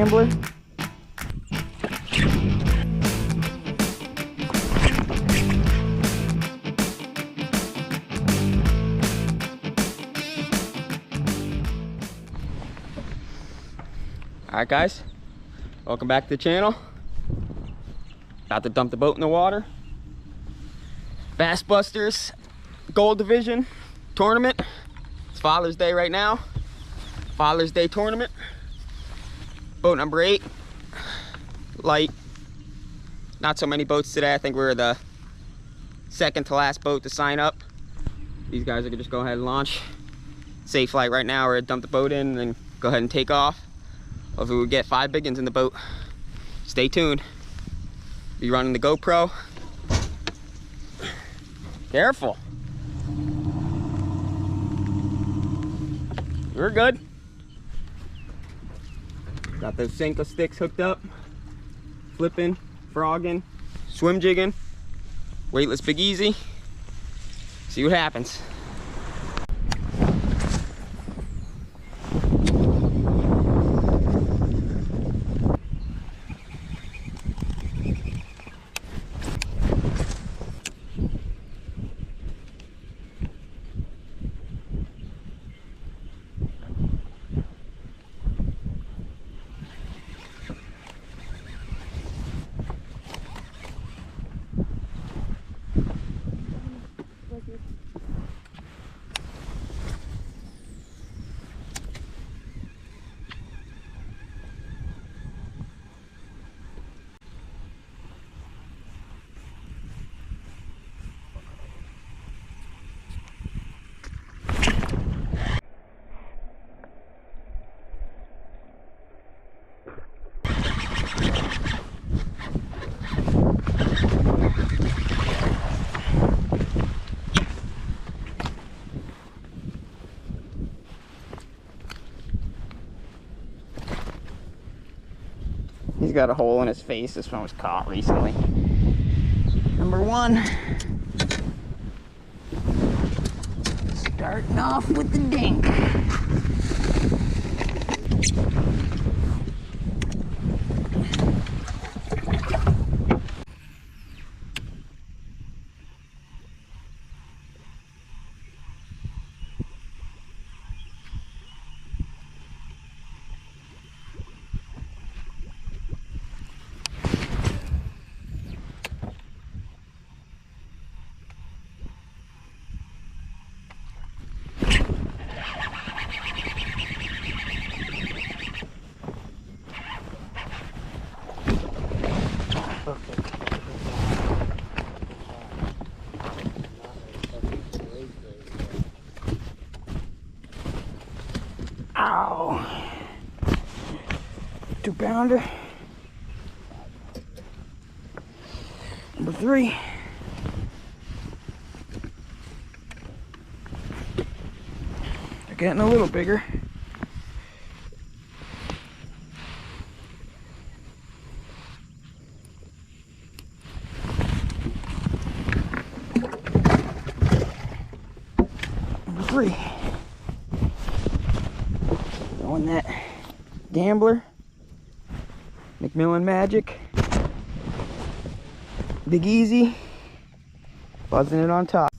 gambler. Alright guys, welcome back to the channel. About to dump the boat in the water. Bass Busters Gold Division tournament. It's Father's Day right now. Father's Day tournament. Boat number 8. Light. Not so many boats today. I think we're the second to last boat to sign up. These guys are gonna just go ahead and launch. Safe flight right now. We're gonna dump the boat in and then go ahead and take off. Hopefully we'll get 5 big ones in the boat. Stay tuned. Be running the GoPro. Careful. We're good. Got those Senko sticks hooked up. Flipping, frogging, swim jigging. Weightless Big Easy. See what happens. He's got a hole in his face. This one was caught recently. Number 1. Starting off with the dink. Ow. 2-pounder. Number 3. They're getting a little bigger. Number 3. Throwing that gambler, McMillan Magic, Big Easy, buzzing it on top.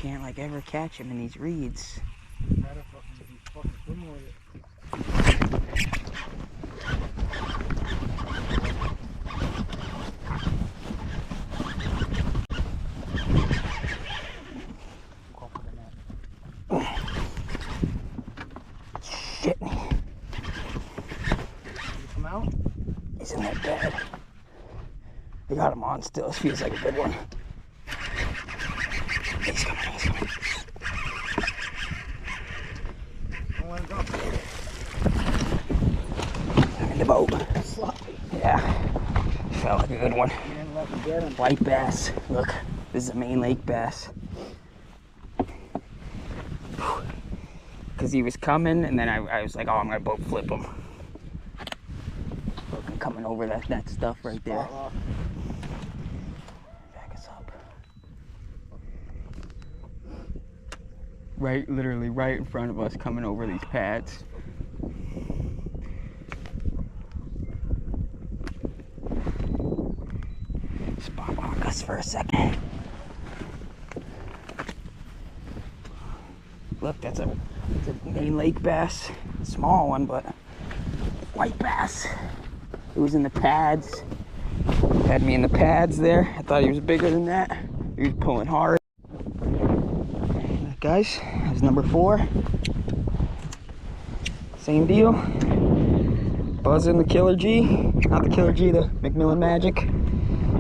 can't like ever catch him in these reeds. Shit. Come out? He's in that bed. I got him on still. This feels like a good one. He's coming, he's coming. Don't let it go. I'm in the boat. Sloppy. Yeah. Felt like a good one. You didn't let me get him. White bass. Look, this is a main lake bass. Because he was coming, and then I was like, oh, I'm going to boat flip him. Look, coming over that stuff right there. Back us up. Right, literally right in front of us, coming over these pads. Spot lock us for a second. Look, that's a main lake bass. Small one, but white bass. It was in the pads. Had me in the pads there. I thought he was bigger than that. He was pulling hard. Guys, that's number 4. Same deal. Buzzing the Killer G. Not the Killer G, the McMillan Magic.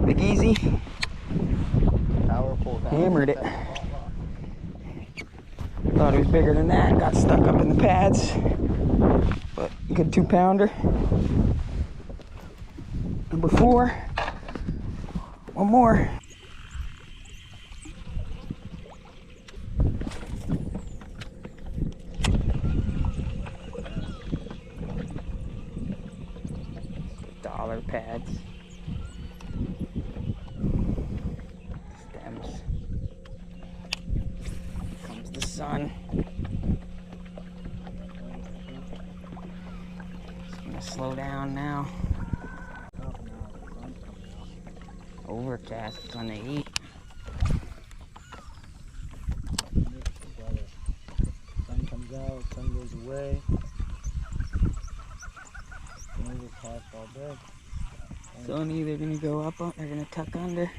Big Easy. Powerful. Hammered it. Thought he was bigger than that. Got stuck up in the pads. But good 2-pounder. Number 4. One more. Dollar pads. Stems. Comes the sun. It's gonna slow down now. Overcast, it's gonna eat. Sun comes out, sun goes away. Overcast all day. Sun either gonna go up or they're gonna tuck under.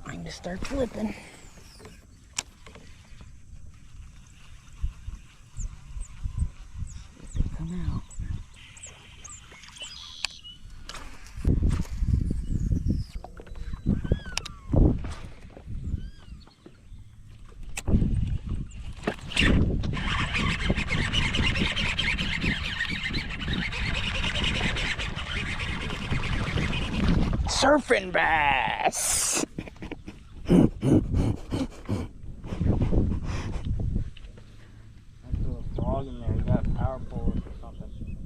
I'm gonna start flipping. If they come out. Surfing bass. I threw a frog in there. You got a power pole or something.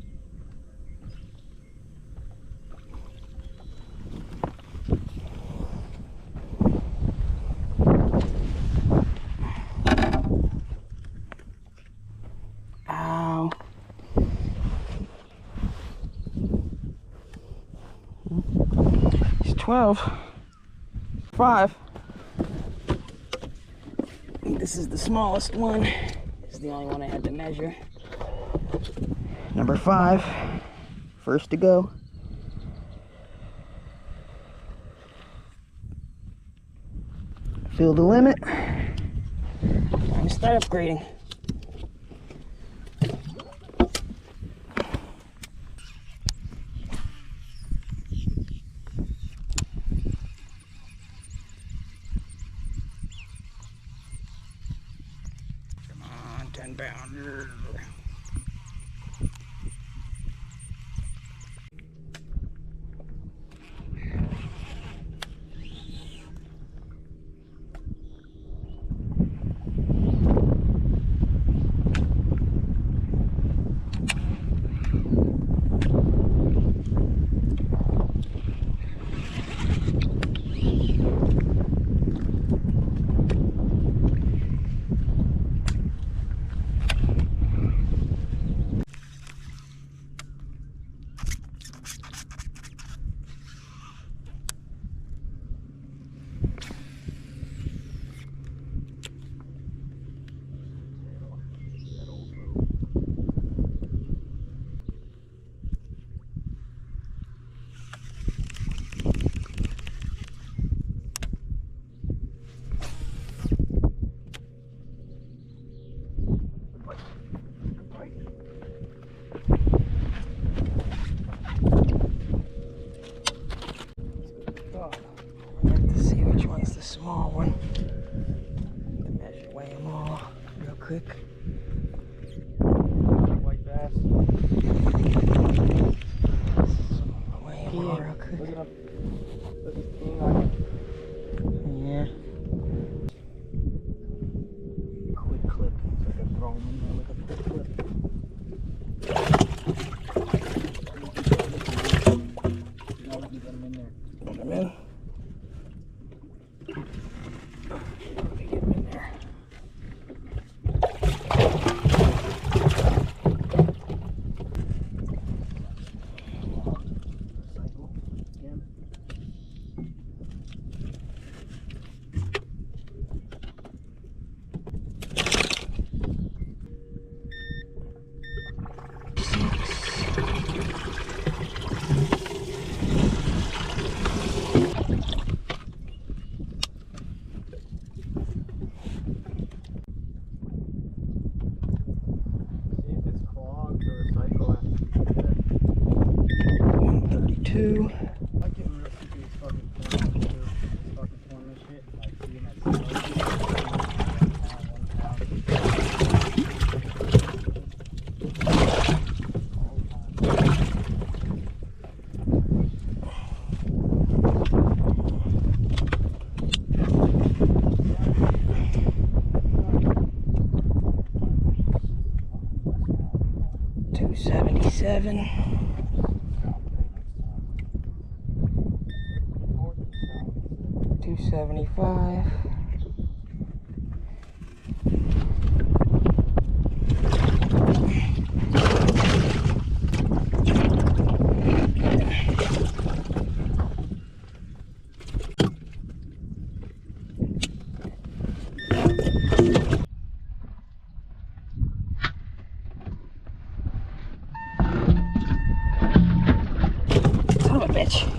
Ow. He's 12. 5. I think this is the smallest one. This is the only one I had to measure. Number 5. First to go. Fill the limit. Time to start upgrading. Come on, 10-pounder. 2. I'm getting real sick of this fucking corn too. This fucking corn shit. Like seeing that $2.77. $2.75. Son of a bitch.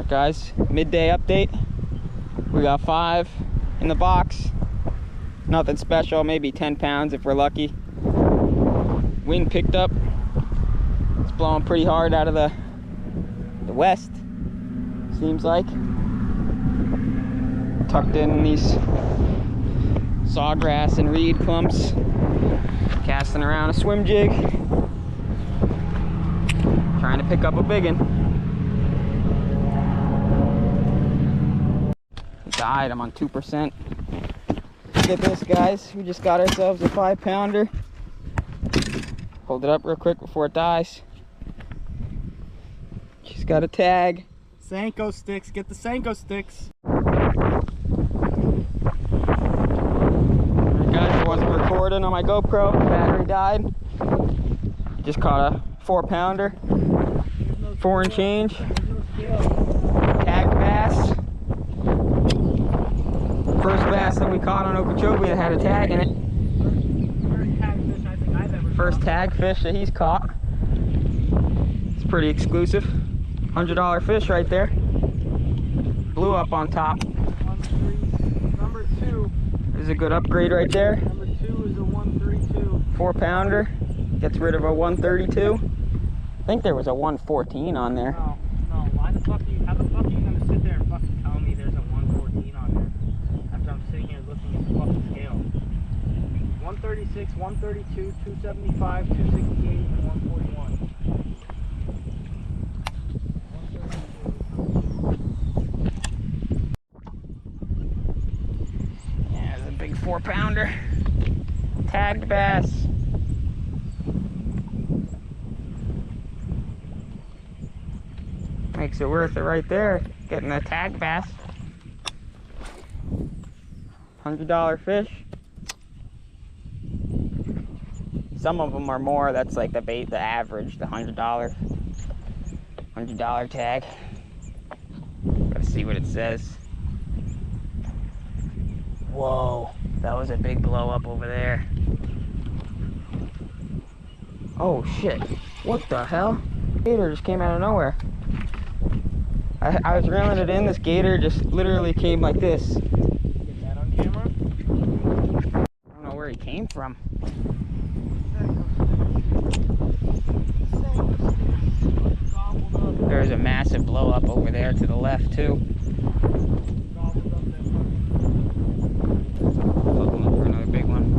Guys, midday update. We got 5 in the box. Nothing special, maybe 10 pounds if we're lucky. Wind picked up. It's blowing pretty hard out of the west, seems like. Tucked in these sawgrass and reed clumps. Casting around a swim jig. Trying to pick up a biggin. Died. I'm on 2%. Look at this, guys. We just got ourselves a 5-pounder. Hold it up real quick before it dies. She's got a tag. Senko sticks. Get the Senko sticks. Alright, guys, I wasn't recording on my GoPro. Battery died. Just caught a 4-pounder. 4 and change. Tagged bass. First bass that we caught on Okeechobee that had a tag in it. First tag fish that he's caught. It's pretty exclusive. $100 fish right there. Blew up on top. Number 2. There's a good upgrade right there. Number 2 is a 132. 4-pounder. Gets rid of a 132. I think there was a 114 on there. No. Why the fuck how the fuck are you gonna sit there and fucking tell me there's a 114 on there? I'm sitting here looking at the fucking scale. 136, 132, 275, 268, and 141. Yeah, there's a big 4-pounder. Tagged bass. Makes it worth it right there, getting a tag bass. $100 fish. Some of them are more. That's like the average, the $100 tag. Gotta see what it says. Whoa, that was a big blow up over there. Oh shit, what the hell? Gator just came out of nowhere. I was reeling it in, this gator just literally came like this. Get that on camera? I don't know where he came from. There's a massive blow up over there to the left too. Looking for another big one.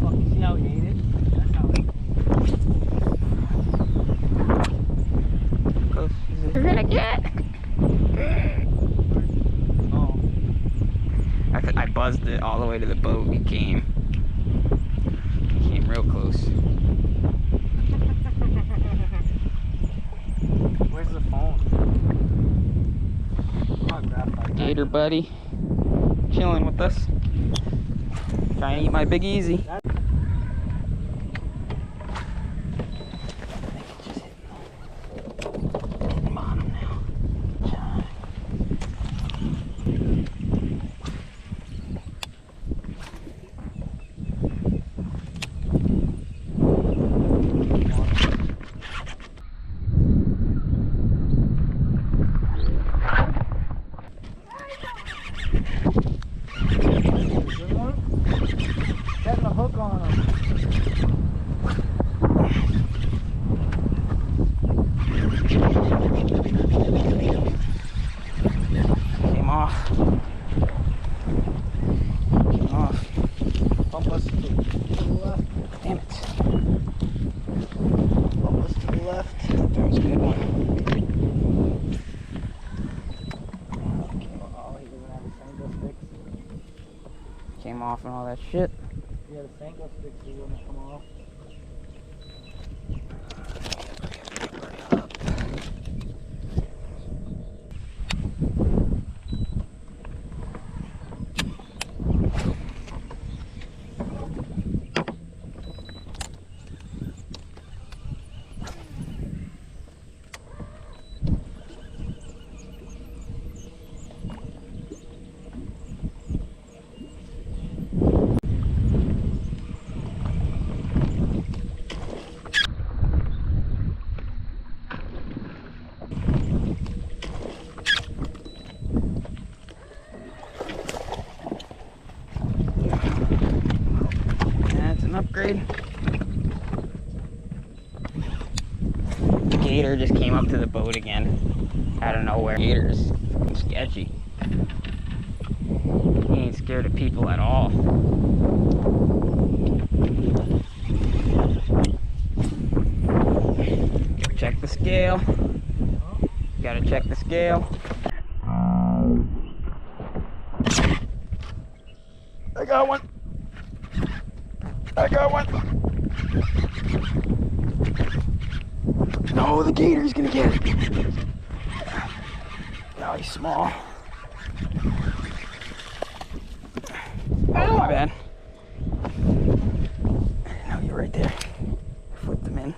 Fuck, you see how he ate it? That's how he Close as you're gonna get. Oh. I buzzed it all the way to the boat. He came real close. Where's the phone? Oh, grab that. Gator buddy, chilling with us. Trying to eat my Big Easy. Setting the hook on him. Came off. Came off. Bump us to the left. Damn it. Bump us to the left. That was a good one. Oh, he doesn't have the Sanko sticks. Came off and all that shit. Yeah, the Sanko sticks he wouldn't come off. That's an upgrade. The gator just came up to the boat again out of nowhere. Gator's sketchy. He ain't scared of people at all. Check the scale. Gotta check the scale. I got one. I got one. No, the gator's gonna get it. No, he's small. Oh, my bad. No, you're right there. Flipped him in.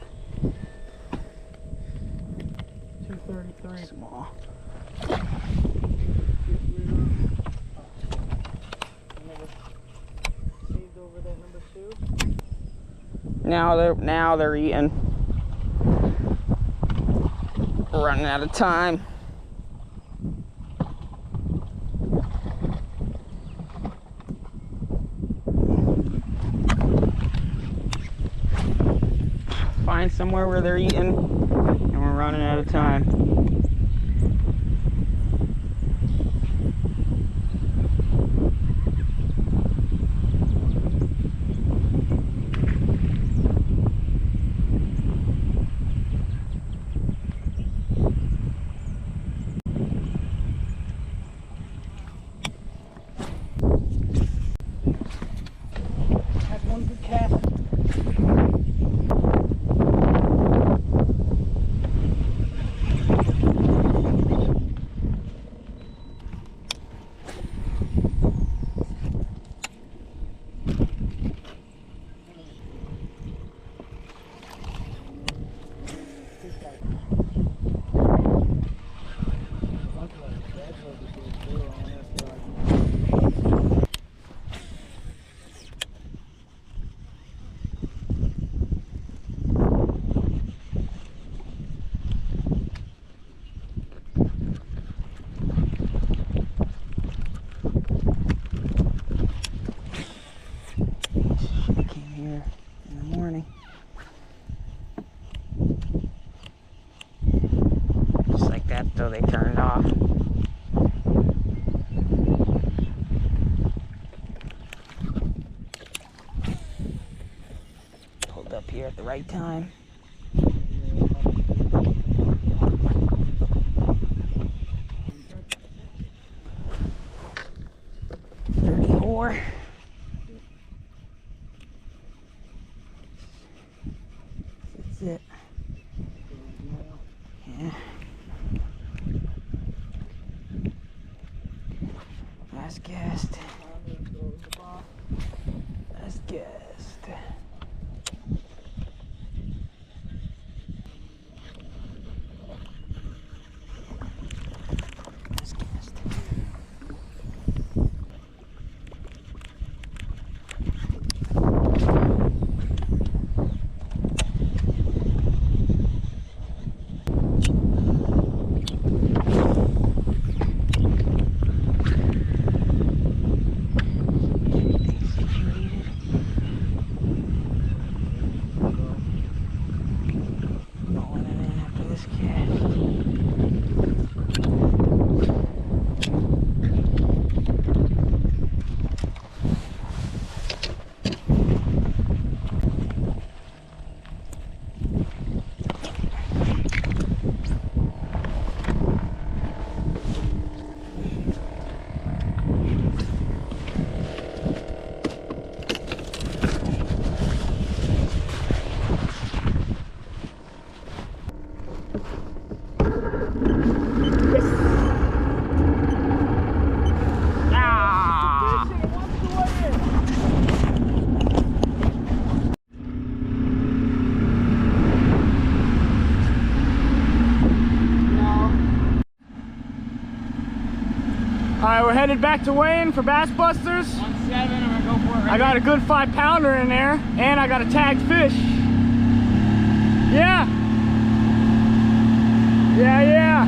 233. Small. Saved over that number 2. Now they're eating. We're running out of time. Find somewhere where they're eating, and we're running out of time. Had one good cast. up here at the right time. 34. That's it. Yeah. Last cast. Last cast. Last cast. Alright, we're headed back to weigh-in for Bass Busters. 1-7, I'm gonna go for it. I got a good 5-pounder in there, and I got a tagged fish. Yeah. Yeah, yeah.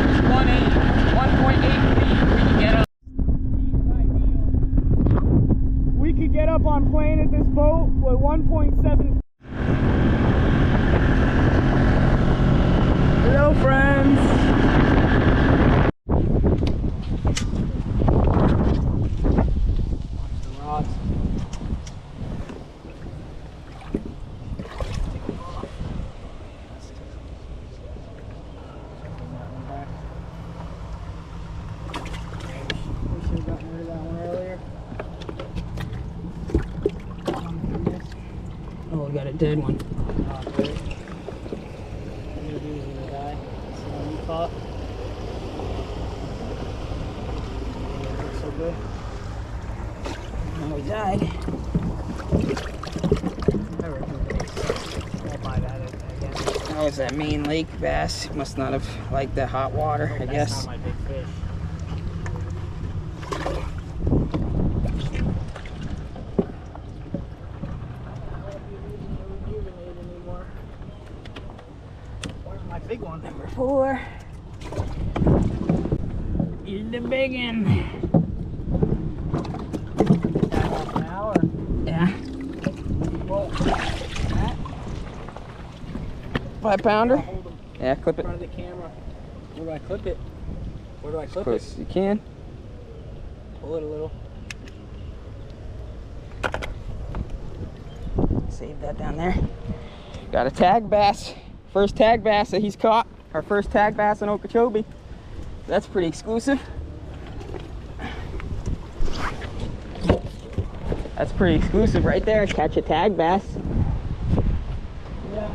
It's 1.8 feet. We can get up. We could get up on plane at this boat with 1.7. Hello, friends. Rods. We should have gotten rid of that one earlier. Oh, we got a dead one. Caught. Yeah, looks so good. Oh, he died. I reckon I'll buy that again. That was that main lake bass. Must not have liked the hot water, I guess. That's not my big fish. Where's my big one? Number 4. Here's the big one. Half an hour. Yeah. Whoa. 5-pounder? Hold them Yeah, clip in it. front of the camera. Where do I clip it? Where do I clip Close it? as you can. Pull it a little. Save that down there. Got a tag bass. First tag bass that he's caught. Our first tag bass in Okeechobee. That's pretty exclusive. That's pretty exclusive right there. Catch a tag bass. Yeah.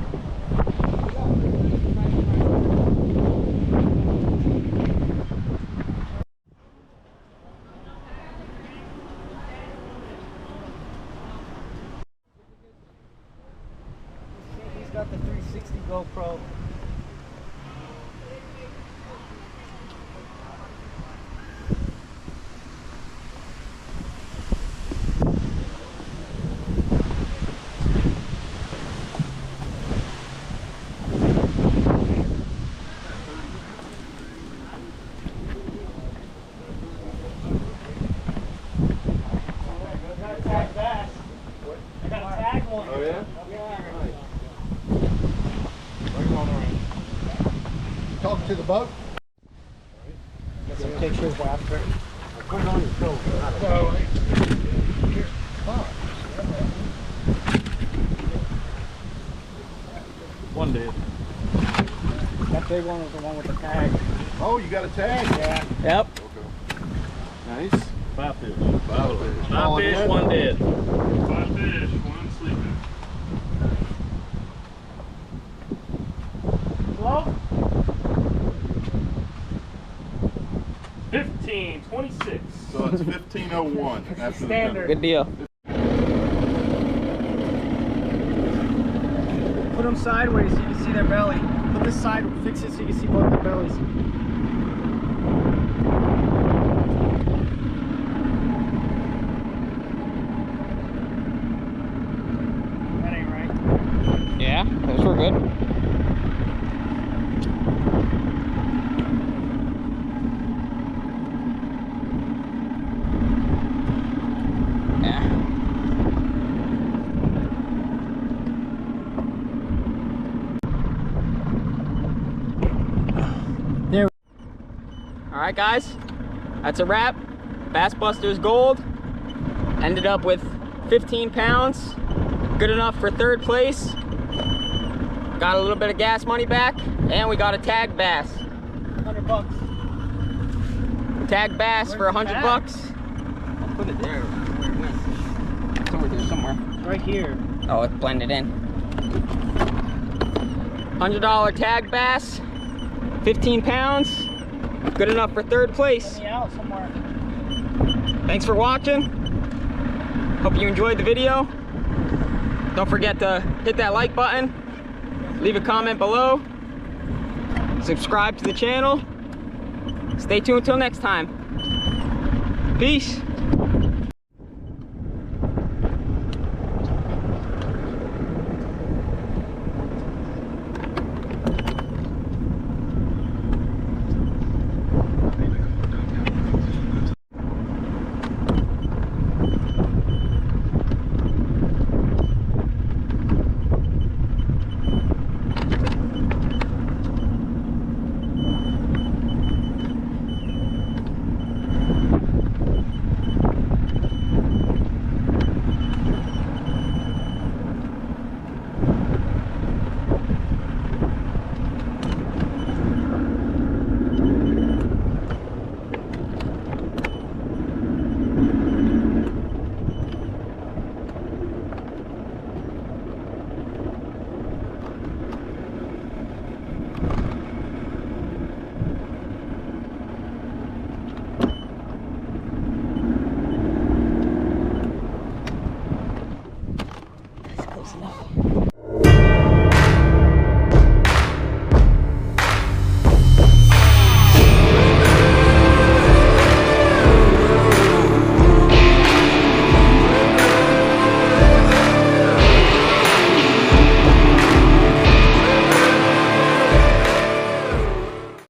He's got the 360 GoPro. Talk to the boat. Get some pictures after. Put it on your shoulder. One dead. That big one was the one with the tag. Oh, you got a tag? Yeah. Yep. Okay. Nice. 5 fish. 5 fish. 5 fish, 1 dead. 5 fish, 1 sleeping. Hello? 1526. So it's 1501 after Standard. Good deal. Put them sideways so you can see their belly. Put this side, fix it so you can see both their bellies. That ain't right. Yeah, those were good. Yeah. There. All right, guys, that's a wrap. Bass Busters Gold. Ended up with 15 pounds. Good enough for 3rd place. Got a little bit of gas money back, and we got a tag bass. $100. Tag bass for Where's the tag? $100. I'll put it there. It's over there somewhere. Right here. Oh, it's blended in. $100 tag bass, 15 pounds. Good enough for 3rd place. Let me out somewhere. Thanks for watching. Hope you enjoyed the video. Don't forget to hit that like button. Leave a comment below. Subscribe to the channel. Stay tuned till next time. Peace.